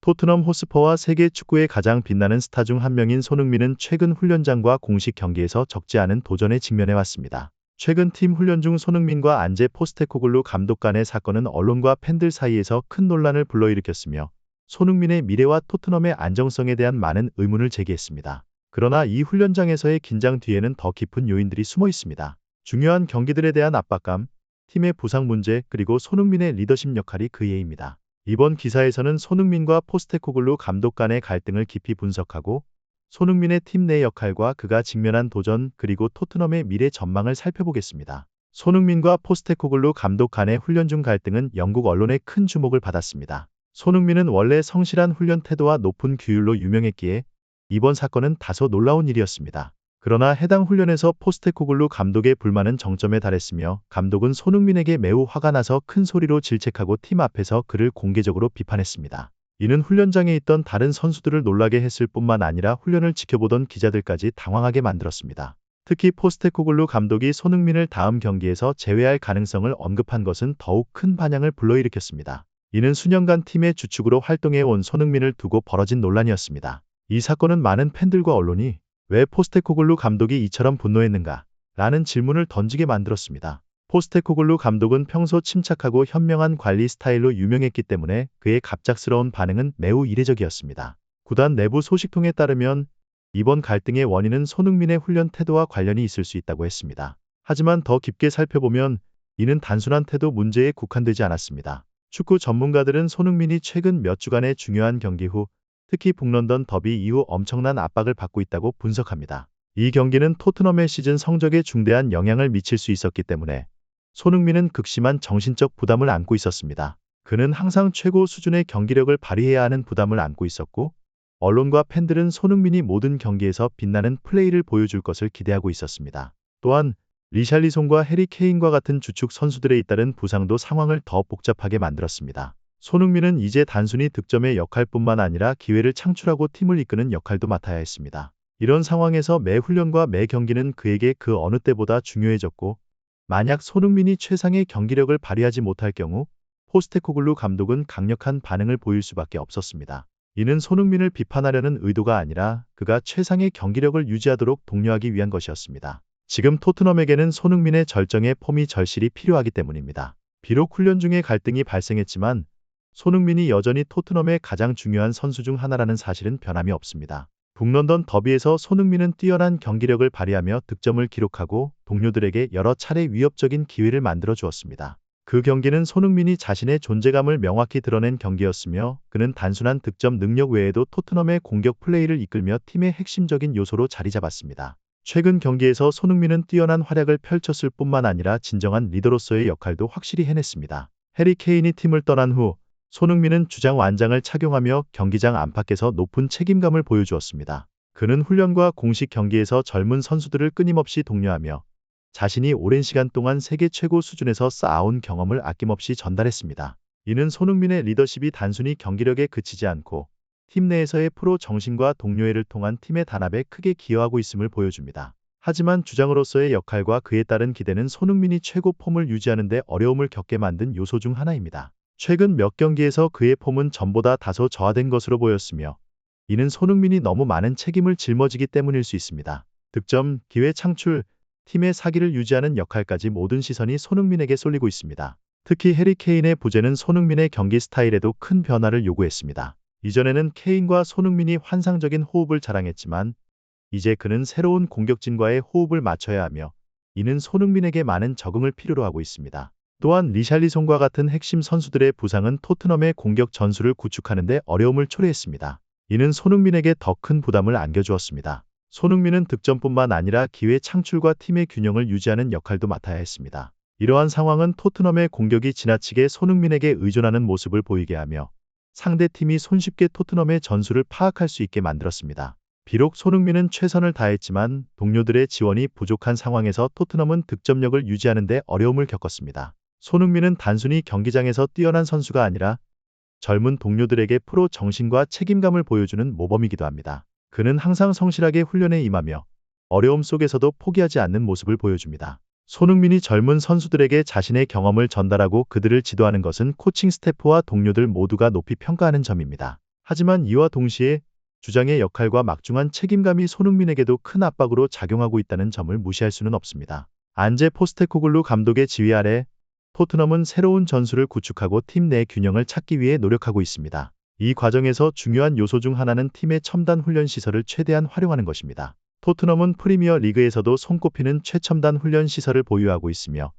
토트넘 호스퍼와 세계 축구의 가장 빛나는 스타 중 한 명인 손흥민은 최근 훈련장과 공식 경기에서 적지 않은 도전에 직면해왔습니다. 최근 팀 훈련 중 손흥민과 안제 포스테코글루 감독 간의 사건은 언론과 팬들 사이에서 큰 논란을 불러일으켰으며 손흥민의 미래와 토트넘의 안정성에 대한 많은 의문을 제기했습니다. 그러나 이 훈련장에서의 긴장 뒤에는 더 깊은 요인들이 숨어 있습니다. 중요한 경기들에 대한 압박감, 팀의 부상 문제, 그리고 손흥민의 리더십 역할이 그 예입니다. 이번 기사에서는 손흥민과 포스테코글루 감독 간의 갈등을 깊이 분석하고 손흥민의 팀 내 역할과 그가 직면한 도전 그리고 토트넘의 미래 전망을 살펴보겠습니다. 손흥민과 포스테코글루 감독 간의 훈련 중 갈등은 영국 언론의 큰 주목을 받았습니다. 손흥민은 원래 성실한 훈련 태도와 높은 규율로 유명했기에 이번 사건은 다소 놀라운 일이었습니다. 그러나 해당 훈련에서 포스테코글루 감독의 불만은 정점에 달했으며 감독은 손흥민에게 매우 화가 나서 큰 소리로 질책하고 팀 앞에서 그를 공개적으로 비판했습니다. 이는 훈련장에 있던 다른 선수들을 놀라게 했을 뿐만 아니라 훈련을 지켜보던 기자들까지 당황하게 만들었습니다. 특히 포스테코글루 감독이 손흥민을 다음 경기에서 제외할 가능성을 언급한 것은 더욱 큰 반향을 불러일으켰습니다. 이는 수년간 팀의 주축으로 활동해온 손흥민을 두고 벌어진 논란이었습니다. 이 사건은 많은 팬들과 언론이 왜 포스테코글루 감독이 이처럼 분노했는가? 라는 질문을 던지게 만들었습니다. 포스테코글루 감독은 평소 침착하고 현명한 관리 스타일로 유명했기 때문에 그의 갑작스러운 반응은 매우 이례적이었습니다. 구단 내부 소식통에 따르면 이번 갈등의 원인은 손흥민의 훈련 태도와 관련이 있을 수 있다고 했습니다. 하지만 더 깊게 살펴보면 이는 단순한 태도 문제에 국한되지 않았습니다. 축구 전문가들은 손흥민이 최근 몇 주간의 중요한 경기 후 특히 북런던 더비 이후 엄청난 압박을 받고 있다고 분석합니다. 이 경기는 토트넘의 시즌 성적에 중대한 영향을 미칠 수 있었기 때문에 손흥민은 극심한 정신적 부담을 안고 있었습니다. 그는 항상 최고 수준의 경기력을 발휘해야 하는 부담을 안고 있었고 언론과 팬들은 손흥민이 모든 경기에서 빛나는 플레이를 보여줄 것을 기대하고 있었습니다. 또한 리샬리송과 해리 케인과 같은 주축 선수들에 잇따른 부상도 상황을 더 복잡하게 만들었습니다. 손흥민은 이제 단순히 득점의 역할뿐만 아니라 기회를 창출하고 팀을 이끄는 역할도 맡아야 했습니다. 이런 상황에서 매 훈련과 매 경기는 그에게 그 어느 때보다 중요해졌고 만약 손흥민이 최상의 경기력을 발휘하지 못할 경우 포스테코글루 감독은 강력한 반응을 보일 수밖에 없었습니다. 이는 손흥민을 비판하려는 의도가 아니라 그가 최상의 경기력을 유지하도록 독려하기 위한 것이었습니다. 지금 토트넘에게는 손흥민의 절정의 폼이 절실히 필요하기 때문입니다. 비록 훈련 중에 갈등이 발생했지만 손흥민이 여전히 토트넘의 가장 중요한 선수 중 하나라는 사실은 변함이 없습니다. 북런던 더비에서 손흥민은 뛰어난 경기력을 발휘하며 득점을 기록하고 동료들에게 여러 차례 위협적인 기회를 만들어 주었습니다. 그 경기는 손흥민이 자신의 존재감을 명확히 드러낸 경기였으며 그는 단순한 득점 능력 외에도 토트넘의 공격 플레이를 이끌며 팀의 핵심적인 요소로 자리 잡았습니다. 최근 경기에서 손흥민은 뛰어난 활약을 펼쳤을 뿐만 아니라 진정한 리더로서의 역할도 확실히 해냈습니다. 해리 케인이 팀을 떠난 후 손흥민은 주장 완장을 착용하며 경기장 안팎에서 높은 책임감을 보여주었습니다. 그는 훈련과 공식 경기에서 젊은 선수들을 끊임없이 독려하며 자신이 오랜 시간 동안 세계 최고 수준에서 쌓아온 경험을 아낌없이 전달했습니다. 이는 손흥민의 리더십이 단순히 경기력에 그치지 않고 팀 내에서의 프로 정신과 동료애를 통한 팀의 단합에 크게 기여하고 있음을 보여줍니다. 하지만 주장으로서의 역할과 그에 따른 기대는 손흥민이 최고 폼을 유지하는 데 어려움을 겪게 만든 요소 중 하나입니다. 최근 몇 경기에서 그의 폼은 전보다 다소 저하된 것으로 보였으며 이는 손흥민이 너무 많은 책임을 짊어지기 때문일 수 있습니다. 득점, 기회 창출, 팀의 사기를 유지하는 역할까지 모든 시선이 손흥민에게 쏠리고 있습니다. 특히 해리 케인의 부재는 손흥민의 경기 스타일에도 큰 변화를 요구했습니다. 이전에는 케인과 손흥민이 환상적인 호흡을 자랑했지만 이제 그는 새로운 공격진과의 호흡을 맞춰야 하며 이는 손흥민에게 많은 적응을 필요로 하고 있습니다. 또한 리샬리송과 같은 핵심 선수들의 부상은 토트넘의 공격 전술을 구축하는 데 어려움을 초래했습니다. 이는 손흥민에게 더 큰 부담을 안겨주었습니다. 손흥민은 득점뿐만 아니라 기회 창출과 팀의 균형을 유지하는 역할도 맡아야 했습니다. 이러한 상황은 토트넘의 공격이 지나치게 손흥민에게 의존하는 모습을 보이게 하며 상대팀이 손쉽게 토트넘의 전술을 파악할 수 있게 만들었습니다. 비록 손흥민은 최선을 다했지만 동료들의 지원이 부족한 상황에서 토트넘은 득점력을 유지하는 데 어려움을 겪었습니다. 손흥민은 단순히 경기장에서 뛰어난 선수가 아니라 젊은 동료들에게 프로 정신과 책임감을 보여주는 모범이기도 합니다. 그는 항상 성실하게 훈련에 임하며 어려움 속에서도 포기하지 않는 모습을 보여줍니다. 손흥민이 젊은 선수들에게 자신의 경험을 전달하고 그들을 지도하는 것은 코칭 스태프와 동료들 모두가 높이 평가하는 점입니다. 하지만 이와 동시에 주장의 역할과 막중한 책임감이 손흥민에게도 큰 압박으로 작용하고 있다는 점을 무시할 수는 없습니다. 안제 포스테코글루 감독의 지휘 아래 토트넘은 새로운 전술을 구축하고 팀 내 균형을 찾기 위해 노력하고 있습니다. 이 과정에서 중요한 요소 중 하나는 팀의 첨단 훈련 시설을 최대한 활용하는 것입니다. 토트넘은 프리미어 리그에서도 손꼽히는 최첨단 훈련 시설을 보유하고 있으며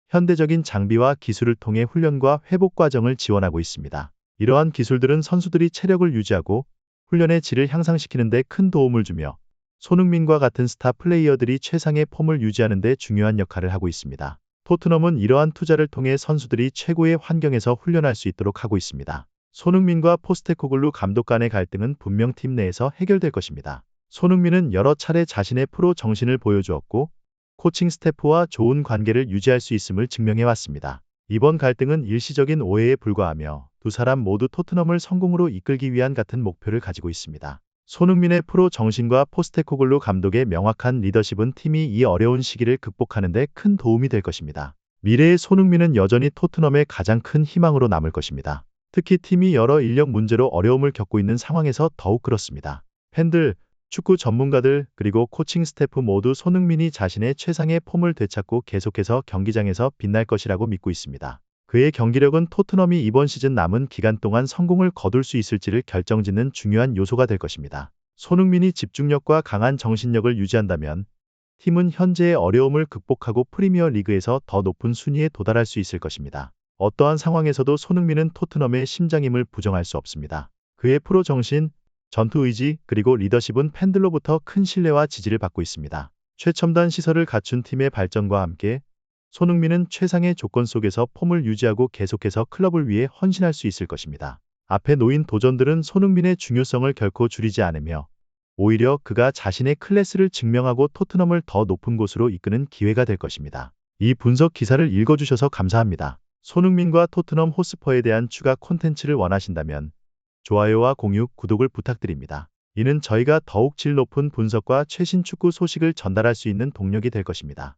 현대적인 장비와 기술을 통해 훈련과 회복 과정을 지원하고 있습니다. 이러한 기술들은 선수들이 체력을 유지하고 훈련의 질을 향상시키는 데 큰 도움을 주며 손흥민과 같은 스타 플레이어들이 최상의 폼을 유지하는 데 중요한 역할을 하고 있습니다. 토트넘은 이러한 투자를 통해 선수들이 최고의 환경에서 훈련할 수 있도록 하고 있습니다. 손흥민과 포스테코글루 감독 간의 갈등은 분명 팀 내에서 해결될 것입니다. 손흥민은 여러 차례 자신의 프로 정신을 보여주었고 코칭 스태프와 좋은 관계를 유지할 수 있음을 증명해왔습니다. 이번 갈등은 일시적인 오해에 불과하며 두 사람 모두 토트넘을 성공으로 이끌기 위한 같은 목표를 가지고 있습니다. 손흥민의 프로 정신과 포스테코글루 감독의 명확한 리더십은 팀이 이 어려운 시기를 극복하는 데 큰 도움이 될 것입니다. 미래의 손흥민은 여전히 토트넘의 가장 큰 희망으로 남을 것입니다. 특히 팀이 여러 인력 문제로 어려움을 겪고 있는 상황에서 더욱 그렇습니다. 팬들, 축구 전문가들, 그리고 코칭 스태프 모두 손흥민이 자신의 최상의 폼을 되찾고 계속해서 경기장에서 빛날 것이라고 믿고 있습니다. 그의 경기력은 토트넘이 이번 시즌 남은 기간 동안 성공을 거둘 수 있을지를 결정짓는 중요한 요소가 될 것입니다. 손흥민이 집중력과 강한 정신력을 유지한다면 팀은 현재의 어려움을 극복하고 프리미어 리그에서 더 높은 순위에 도달할 수 있을 것입니다. 어떠한 상황에서도 손흥민은 토트넘의 심장임을 부정할 수 없습니다. 그의 프로 정신, 전투 의지, 그리고 리더십은 팬들로부터 큰 신뢰와 지지를 받고 있습니다. 최첨단 시설을 갖춘 팀의 발전과 함께 손흥민은 최상의 조건 속에서 폼을 유지하고 계속해서 클럽을 위해 헌신할 수 있을 것입니다. 앞에 놓인 도전들은 손흥민의 중요성을 결코 줄이지 않으며 오히려 그가 자신의 클래스를 증명하고 토트넘을 더 높은 곳으로 이끄는 기회가 될 것입니다. 이 분석 기사를 읽어주셔서 감사합니다. 손흥민과 토트넘 호스퍼에 대한 추가 콘텐츠를 원하신다면 좋아요와 공유, 구독을 부탁드립니다. 이는 저희가 더욱 질 높은 분석과 최신 축구 소식을 전달할 수 있는 동력이 될 것입니다.